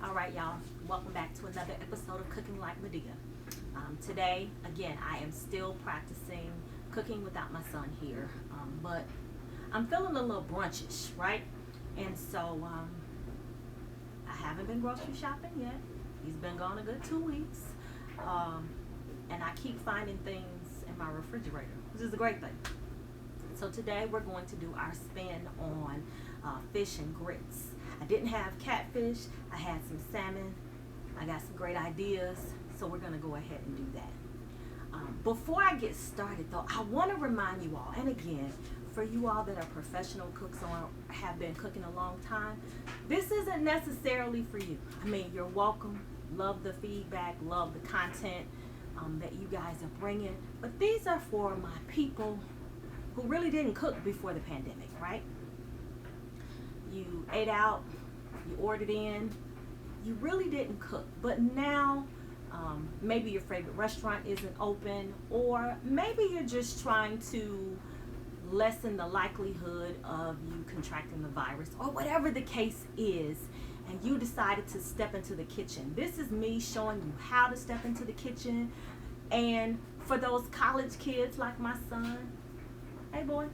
All right, y'all. Welcome back to another episode of Cooking Like Medea. Today, again, I am still practicing cooking without my son here, but I'm feeling a little brunchish, right? And so I haven't been grocery shopping yet. He's been gone a good 2 weeks, and I keep finding things in my refrigerator, which is a great thing. So today we're going to do our spin on fish and grits. I didn't have catfish. I had some salmon. I got some great ideas, so we're going to go ahead and do that. Before I get started, though, I want to remind you all, and again, for you all that are professional cooks or have been cooking a long time, this isn't necessarily for you. I mean, you're welcome. Love the feedback, love the content that you guys are bringing, but these are for my people who really didn't cook before the pandemic, right? You ate out, you ordered in, you really didn't cook, but now maybe your favorite restaurant isn't open, or maybe you're just trying to lessen the likelihood of you contracting the virus, or whatever the case is, and you decided to step into the kitchen. This is me showing you how to step into the kitchen. And for those college kids like my son, hey boy,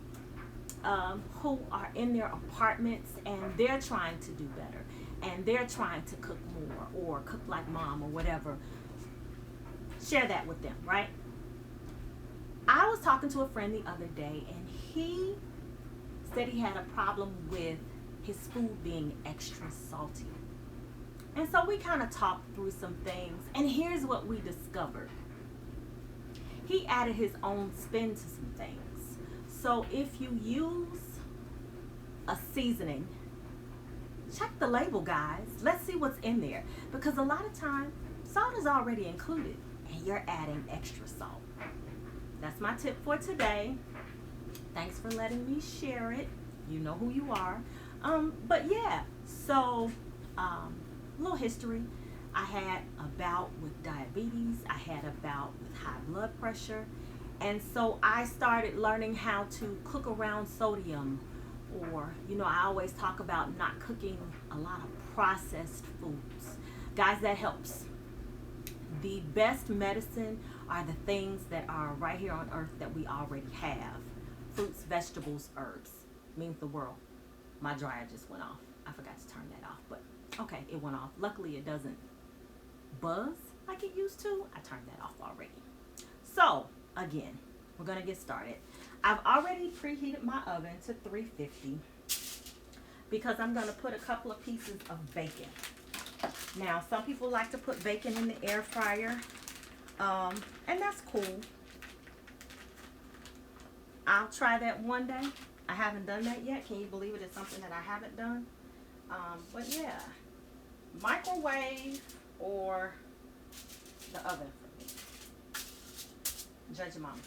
who are in their apartments and they're trying to do better and they're trying to cook more or cook like mom or whatever, share that with them, right? I was talking to a friend the other day and he said he had a problem with his food being extra salty. And so we kind of talked through some things, and here's what we discovered. He added his own spin to some things. So if you use a seasoning, check the label, guys. Let's see what's in there. Because a lot of time, salt is already included, and you're adding extra salt. That's my tip for today. Thanks for letting me share it. You know who you are. But yeah, so little history. I had a bout with diabetes. I had a bout with high blood pressure. And so I started learning how to cook around sodium, or, I always talk about not cooking a lot of processed foods. Guys, that helps. The best medicine are the things that are right here on earth that we already have. Fruits, vegetables, herbs. Means the world. My dryer just went off. I forgot to turn that off, but okay, it went off. Luckily, it doesn't buzz like it used to. I turned that off already. So, again, we're going to get started. I've already preheated my oven to 350 because I'm going to put a couple of pieces of bacon. Now, some people like to put bacon in the air fryer, and that's cool. I'll try that one day. I haven't done that yet. Can you believe it? It's something that I haven't done. But yeah, microwave or the oven for me. Judge your mama.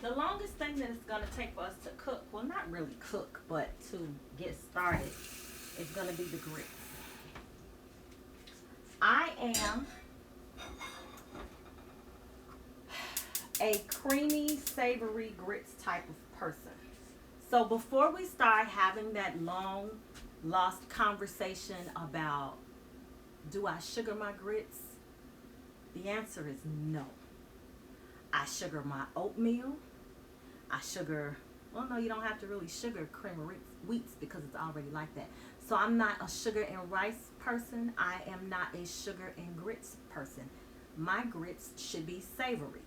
The longest thing that it's going to take for us to cook, well, not really cook, but to get started, is going to be the grits. I am a creamy, savory grits type of person. So before we start having that long, lost conversation about, do I sugar my grits? The answer is no. I sugar my oatmeal. I sugar, well, no, you don't have to really sugar cream of wheats because it's already like that. So I'm not a sugar and rice person. I am not a sugar and grits person. My grits should be savory.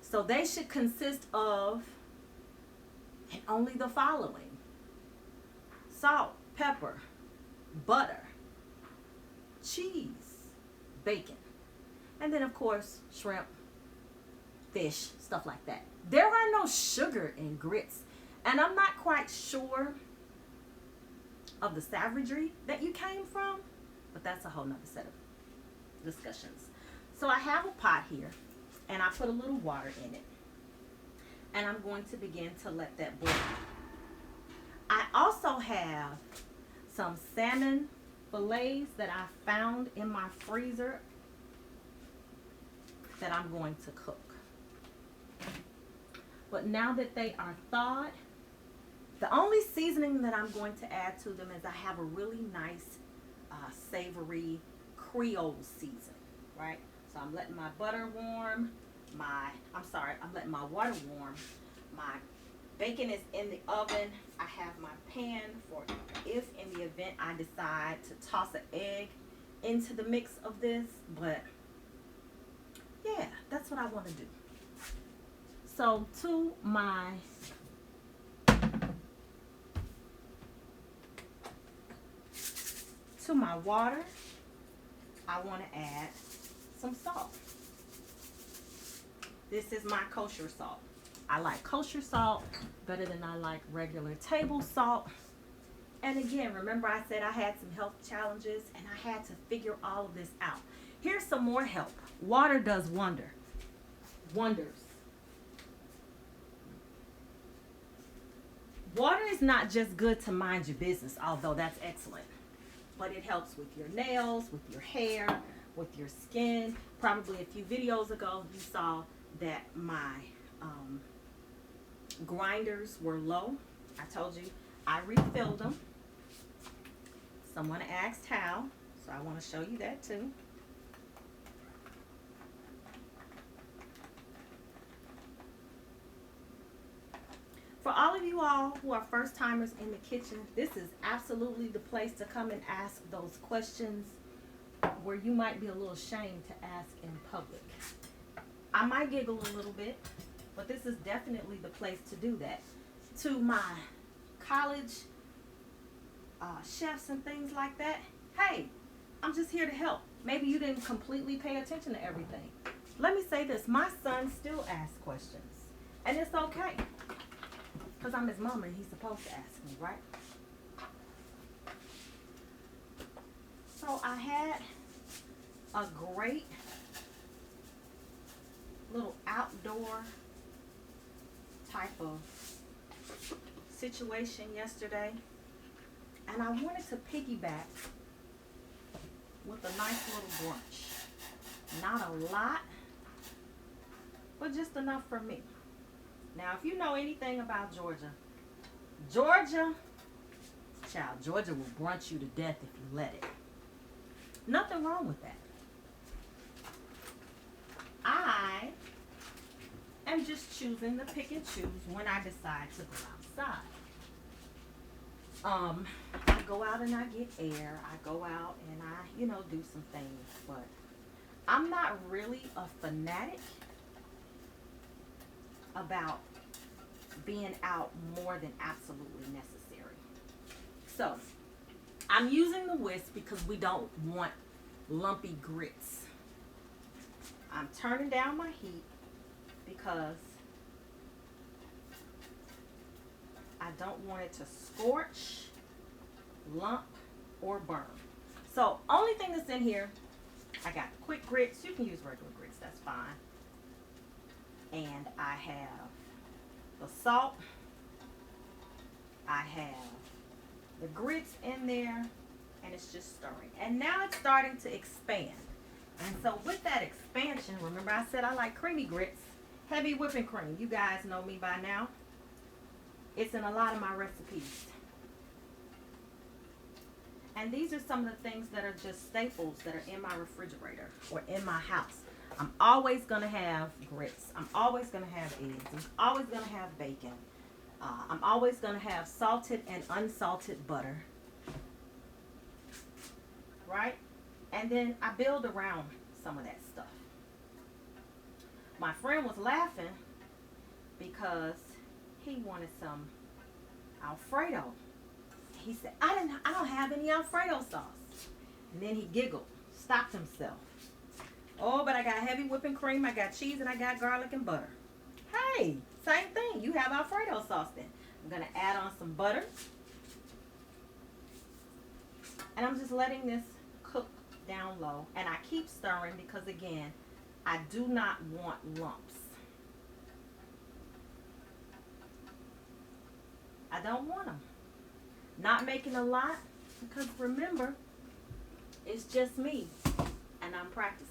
So they should consist of, and only the following: salt, pepper, butter, cheese, bacon, and then of course shrimp, fish, stuff like that. There are no sugar in grits, and I'm not quite sure of the savagery that you came from, but that's a whole nother set of discussions. So I have a pot here, and I put a little water in it, and I'm going to begin to let that boil. I also have some salmon fillets that I found in my freezer that I'm going to cook. But now that they are thawed, The only seasoning that I'm going to add to them is I have a really nice savory Creole seasoning, right? So I'm letting my butter warm, I'm letting my water warm. My bacon is in the oven. I have my pan for if in the event I decide to toss an egg into the mix of this, but yeah, that's what I want to do. So to my water, I want to add some salt. This is my kosher salt. I like kosher salt better than I like regular table salt. And again, remember I said I had some health challenges and I had to figure all of this out. Here's some more help. Water does wonders. Water is not just good to mind your business, although that's excellent, but it helps with your nails, with your hair, with your skin. Probably a few videos ago, you saw that my grinders were low. I told you I refilled them. Someone asked how, so I want to show you that too. For all of you all who are first timers in the kitchen, this is absolutely the place to come and ask those questions where you might be a little ashamed to ask in public. I might giggle a little bit, but this is definitely the place to do that. To my college chefs and things like that, hey, I'm just here to help. Maybe you didn't completely pay attention to everything. Let me say this, my son still asks questions, and it's okay, because I'm his mama and he's supposed to ask me, right? So I had a great little outdoor type of situation yesterday, and I wanted to piggyback with a nice little brunch. Not a lot, but just enough for me. Now, if you know anything about Georgia, Georgia will brunch you to death if you let it. Nothing wrong with that. I am just choosing to pick and choose when I decide to go outside. I go out and I get air. I go out and I, do some things, but I'm not really a fanatic about being out more than absolutely necessary. So I'm using the whisk because we don't want lumpy grits. I'm turning down my heat because I don't want it to scorch, lump, or burn. So only thing that's in here, I got quick grits. You can use regular grits, that's fine. And I have the salt. I have the grits in there, and it's just stirring. And now it's starting to expand. And so with that expansion, remember I said I like creamy grits, heavy whipping cream. You guys know me by now. It's in a lot of my recipes. And these are some of the things that are just staples that are in my refrigerator or in my house. I'm always going to have grits. I'm always going to have eggs. I'm always going to have bacon. I'm always going to have salted and unsalted butter. Right? And then I build around some of that stuff. My friend was laughing because he wanted some Alfredo. He said, I don't have any Alfredo sauce. And then he giggled, stopped himself. Oh, but I got heavy whipping cream, I got cheese, and I got garlic and butter. Hey, same thing. You have Alfredo sauce then. I'm going to add on some butter. And I'm just letting this cook down low. And I keep stirring because, again, I do not want lumps. I don't want them. Not making a lot because, remember, it's just me and I'm practicing.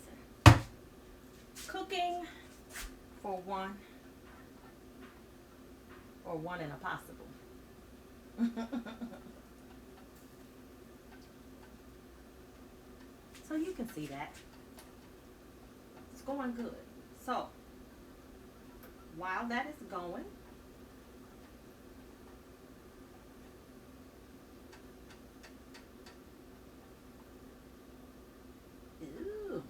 Cooking for one or one in a possible. So you can see that. It's going good. So while that is going, ooh,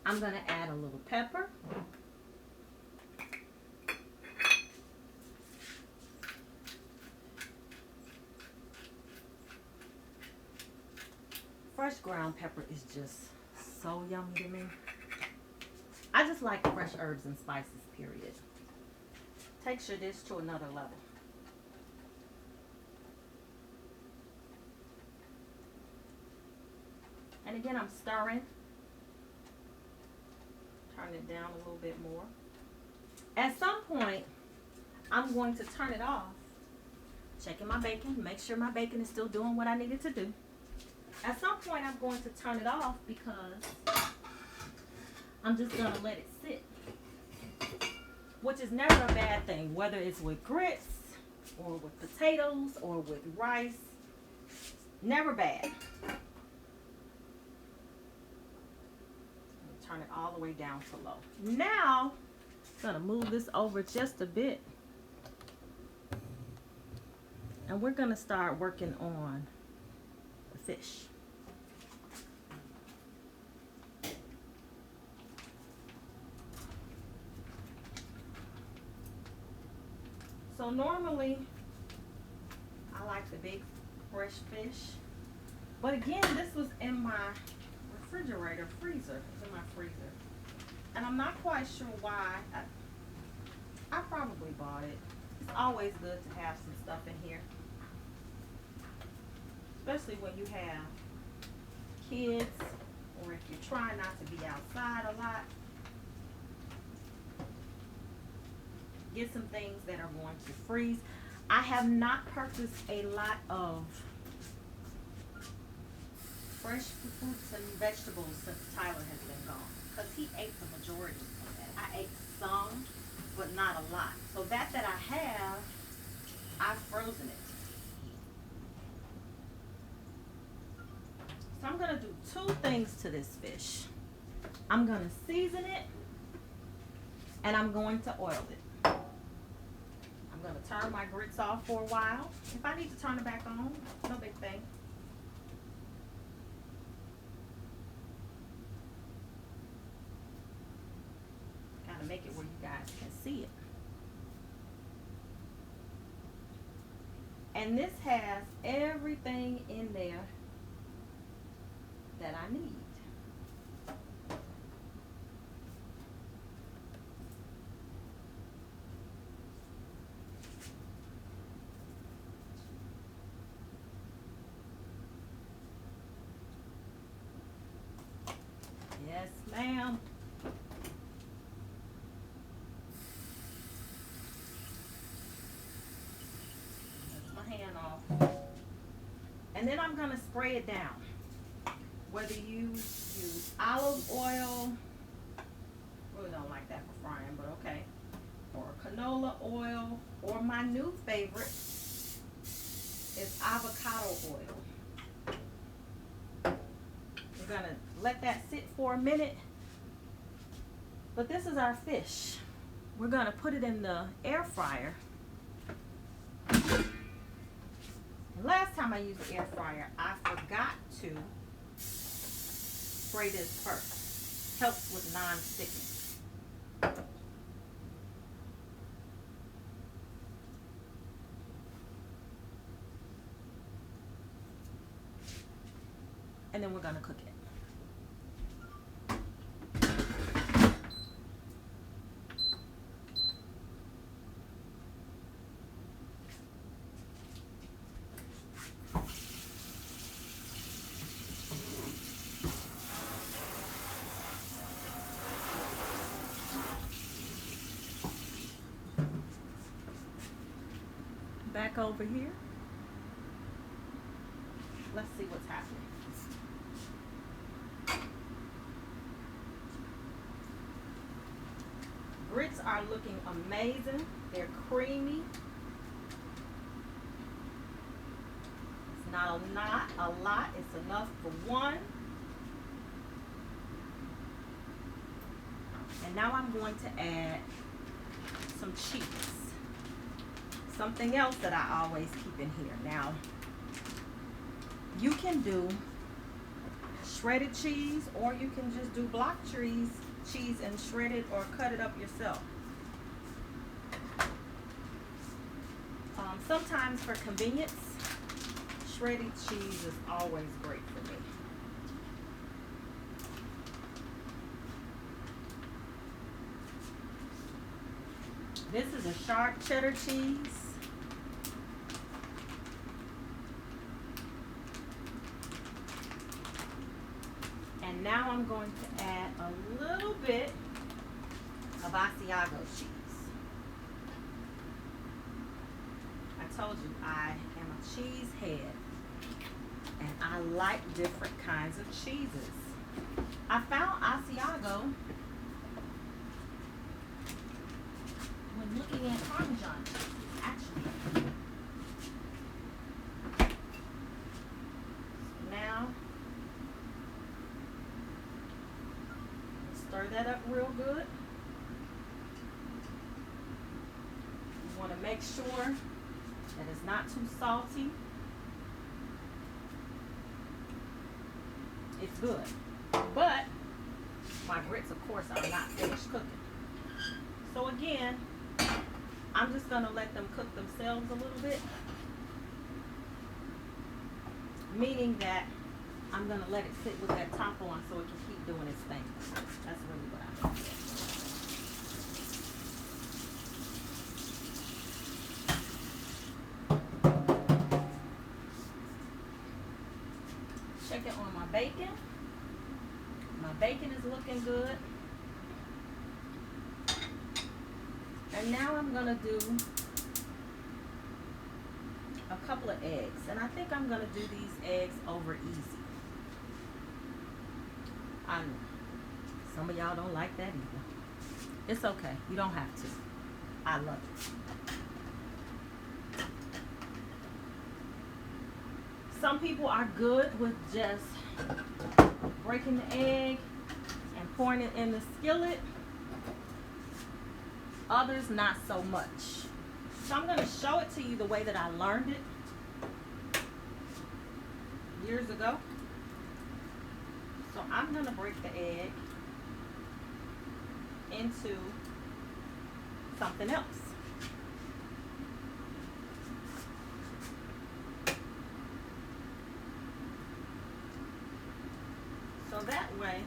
I'm gonna add a little pepper. Fresh ground pepper is just so yummy to me. I just like fresh herbs and spices, period. Takes your dish to another level. And again, I'm stirring. Turn it down a little bit more. At some point, I'm going to turn it off. Checking my bacon, make sure my bacon is still doing what I need it to do. At some point, I'm going to turn it off because I'm just going to let it sit. Which is never a bad thing, whether it's with grits or with potatoes or with rice. Never bad. Turn it all the way down to low. Now, I'm going to move this over just a bit. And we're going to start working on the fish. So normally, I like the big fresh fish. But again, this was in my refrigerator, freezer. It's in my freezer. And I'm not quite sure why. I probably bought it. It's always good to have some stuff in here. Especially when you have kids or if you're trying not to be outside a lot. Get some things that are going to freeze. I have not purchased a lot of fresh fruits and vegetables since Tyler has been gone, because he ate the majority of that. I ate some, but not a lot. So that I have, I've frozen it. So I'm gonna do two things to this fish. I'm gonna season it, and I'm going to oil it. I'm gonna turn my grits off for a while. If I need to turn it back on, no big thing. Make it where you guys can see it. And this has everything in there that I need. Yes, ma'am. And then I'm going to spray it down. Whether you use olive oil, really don't like that for frying, but okay, or canola oil, or my new favorite is avocado oil. We're going to let that sit for a minute. But this is our fish. We're going to put it in the air fryer. Last time I used the air fryer, I forgot to spray this first. Helps with non-sticking. And then we're going to cook it. Back over here. Let's see what's happening. Grits are looking amazing. They're creamy. Not a lot. It's enough for one. And now I'm going to add some cheese. Something else that I always keep in here. Now, you can do shredded cheese, or you can just do block cheese and shred it or cut it up yourself. Sometimes for convenience, shredded cheese is always great for me. This is a sharp cheddar cheese. And now I'm going to add a little bit of Asiago cheese. I told you I am a cheese head, and I like different kinds of cheeses. I found Asiago when looking at Parmesan cheese, actually. So now, stir that up real good. You want to make sure that it's not too salty. It's good. But my grits, of course, are not finished cooking. So again, I'm just going to let them cook themselves a little bit. Meaning that I'm going to let it sit with that top on so it can keep doing its thing. That's really what I mean. Check it on my bacon. My bacon is looking good. And now I'm going to do a couple of eggs. And I think I'm going to do these eggs over easy. I know some of y'all don't like that either. It's okay. You don't have to. I love it. Some people are good with just breaking the egg and pouring it in the skillet. Others, not so much. So I'm going to show it to you the way that I learned it years ago. So I'm going to break the egg into something else. So that way,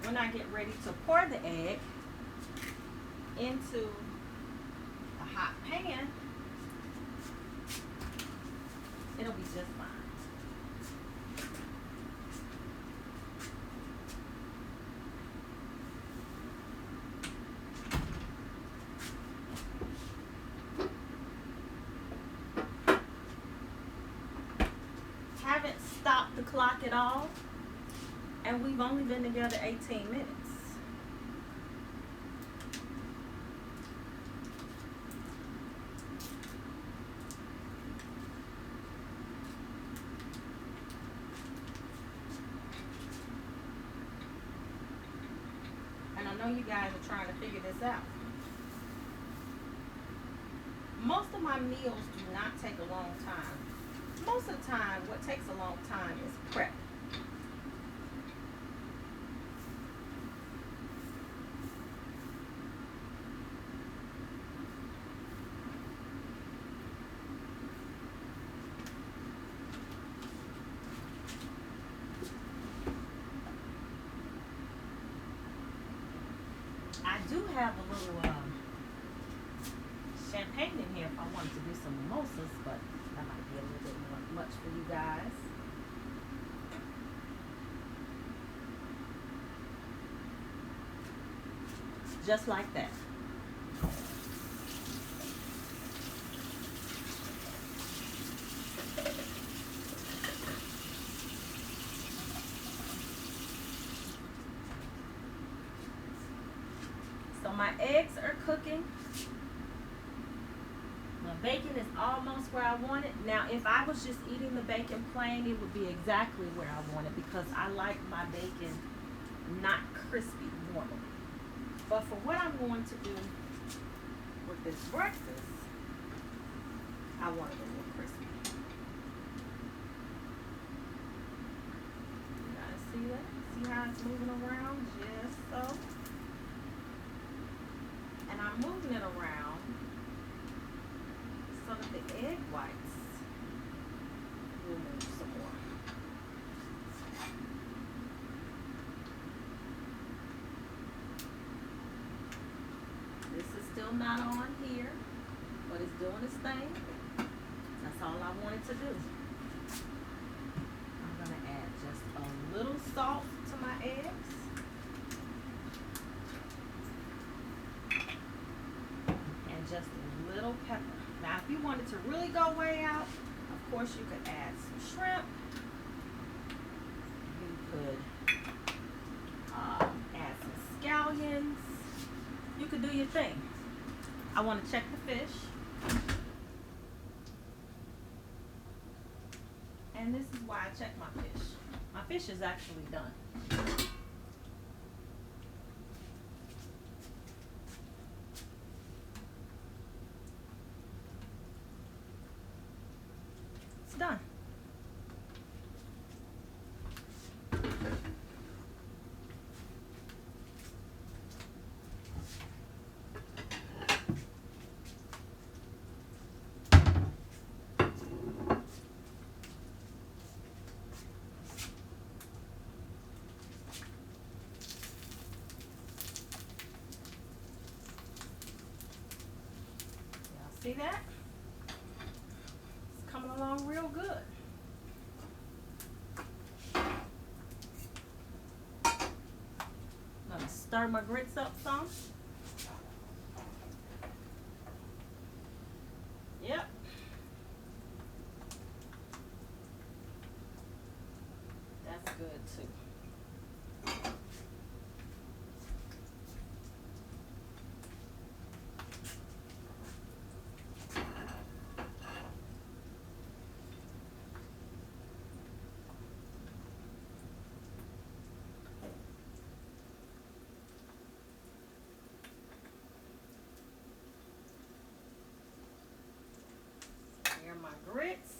when I get ready to pour the egg into a hot pan, it'll be just fine. Haven't stopped the clock at all, and we've only been together 18 minutes. And I know you guys are trying to figure this out. Most of my meals do not take a long time. Most of the time, what takes a long time is prep. I do have a little champagne in here if I wanted to do some mimosas, but that might be a little bit much for you guys. Just like that. So my eggs are cooking. Bacon is almost where I want it. Now, if I was just eating the bacon plain, it would be exactly where I want it because I like my bacon not crispy normally. But for what I'm going to do with this breakfast, I want it a little crispy. You guys see that? See how it's moving around? Just so. And I'm moving it around so that the egg whites will move some more. This is still not on here, but it's doing its thing. That's all I wanted to do. I'm going to add just a little salt to my eggs. And just a little pepper. Now, if you wanted to really go way out, of course you could add some shrimp. You could add some scallions. You could do your thing. I want to check the fish. And this is why I check my fish. My fish is actually done. It's done. See that? It's coming along real good. I'm gonna stir my grits up some. Yep. That's good too. Here are my grits.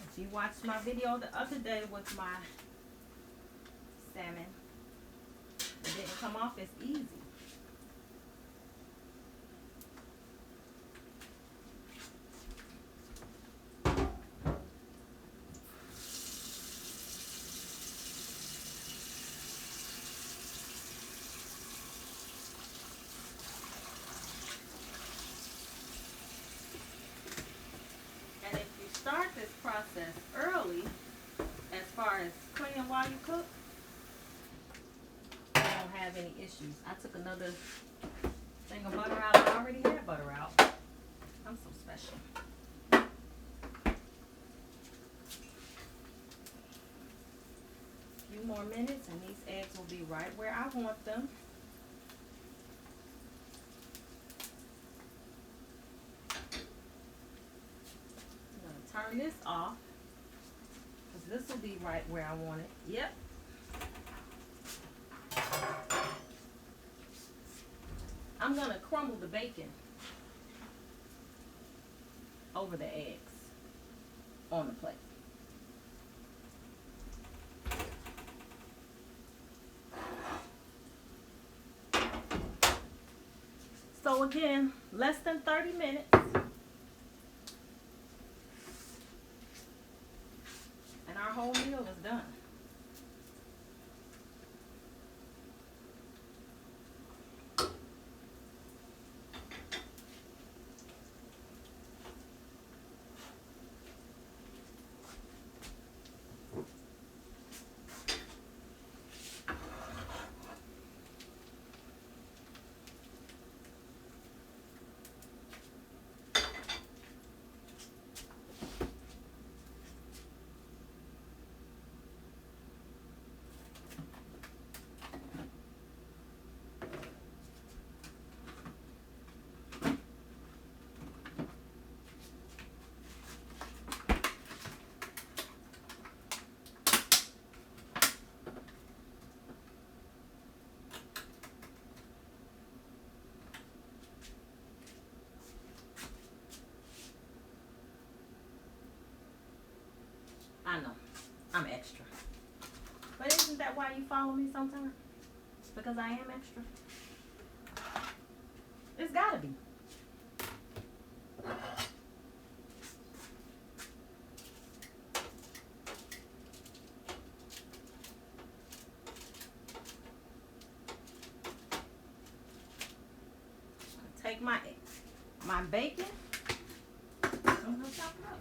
If you watched my video the other day with my salmon, it didn't come off as easy. Start this process early as far as cleaning while you cook, you won't have any issues. I took another thing of butter out. I already had butter out. I'm so special. A few more minutes and these eggs will be right where I want them. Turn this off because this will be right where I want it. Yep. I'm going to crumble the bacon over the eggs on the plate. So again, less than 30 minutes. Our whole meal is done. I know. I'm extra. But isn't that why you follow me sometimes? Because I am extra. It's gotta be. Take my bacon. I'm gonna chop it up.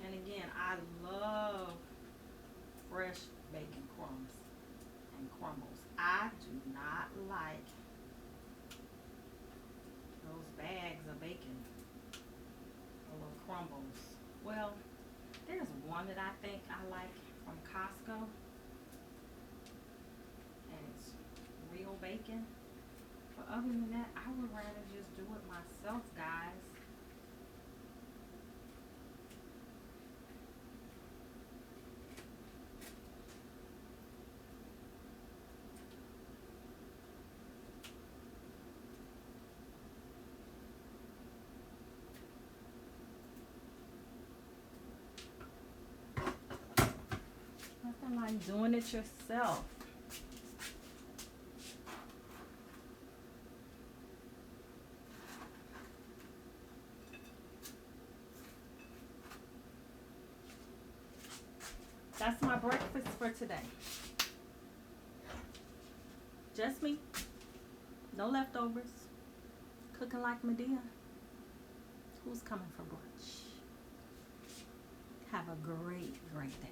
And again, I love fresh bacon crumbs and crumbles. I do not like those bags of bacon, or little crumbles. Well, there's one that I think I like from Costco, and it's real bacon. But other than that, I would rather just do it myself, guys. Nothing like doing it yourself. That's my breakfast for today. Just me. No leftovers. Cooking like Medea. Who's coming for brunch? Have a great, great day.